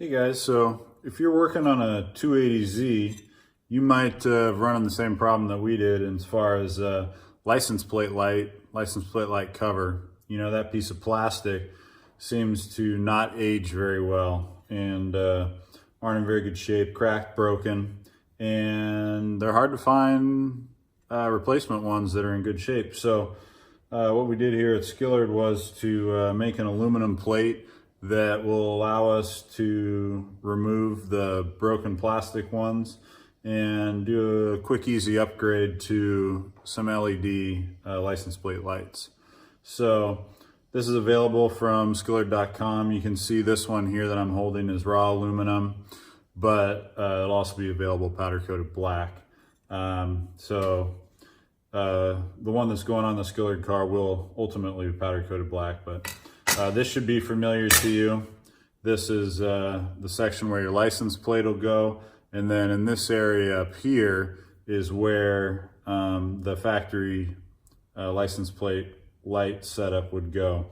Hey guys, so if you're working on a 280Z, you might run on the same problem that we did as far as license plate light cover. You know, that piece of plastic seems to not age very well and aren't in very good shape, cracked, broken, and they're hard to find replacement ones that are in good shape. So what we did here at Skillard was to make an aluminum plate that will allow us to remove the broken plastic ones and do a quick, easy upgrade to some LED license plate lights. So this is available from Skillard.com. You can see this one here that I'm holding is raw aluminum, but it'll also be available powder coated black. The one that's going on the Skillard car will ultimately be powder coated black, but this should be familiar to you. This is the section where your license plate will go. And then in this area up here is where the factory license plate light setup would go.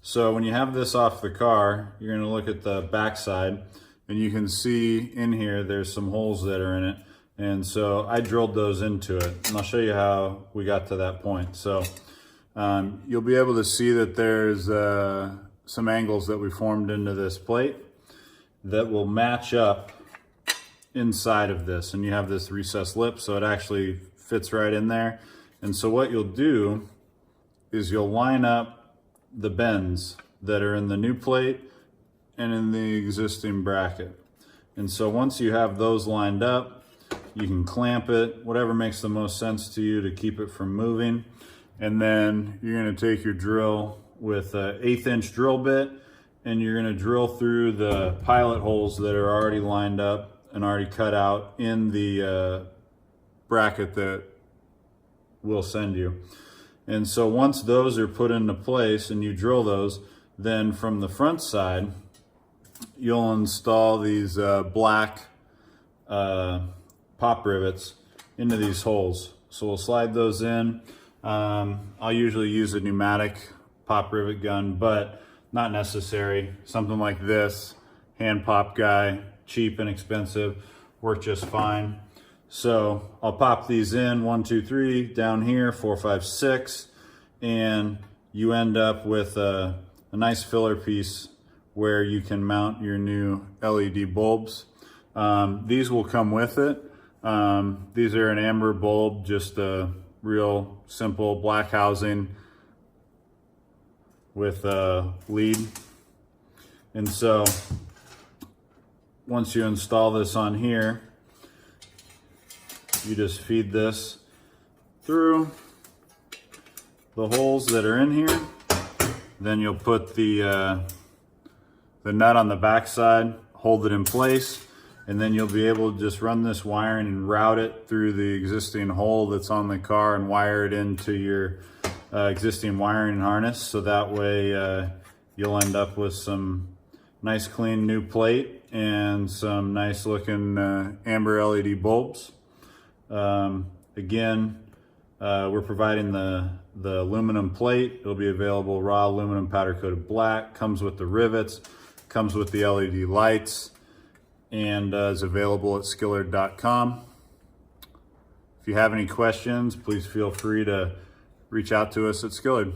So when you have this off the car, you're gonna look at the back side and you can see in here, there's some holes that are in it. And so I drilled those into it, and I'll show you how we got to that point. So you'll be able to see that there's some angles that we formed into this plate that will match up inside of this. And you have this recessed lip, so it actually fits right in there. And so what you'll do is you'll line up the bends that are in the new plate and in the existing bracket. And so once you have those lined up, you can clamp it, whatever makes the most sense to you to keep it from moving. And then you're gonna take your drill with an 1/8 inch drill bit, and you're gonna drill through the pilot holes that are already lined up and already cut out in the bracket that we'll send you. And so once those are put into place and you drill those, then from the front side, you'll install these black pop rivets into these holes. So we'll slide those in. I'll usually use a pneumatic pop rivet gun, but not necessary. Something like this, hand pop guy, cheap and expensive, work just fine. So I'll pop these in 1, 2, 3, down here, 4, 5, 6, and you end up with a nice filler piece where you can mount your new LED bulbs. These will come with it. These are an amber bulb, just a real simple black housing with a lead. And so once you install this on here, you just feed this through the holes that are in here. Then you'll put the nut on the back side, hold it in place, and then you'll be able to just run this wiring and route it through the existing hole that's on the car and wire it into your existing wiring harness. So that way you'll end up with some nice clean new plate and some nice looking amber LED bulbs. Again, we're providing the aluminum plate. It'll be available raw aluminum powder coated black, comes with the rivets, comes with the LED lights, and is available at Skillard.com. If you have any questions, please feel free to reach out to us at Skillard.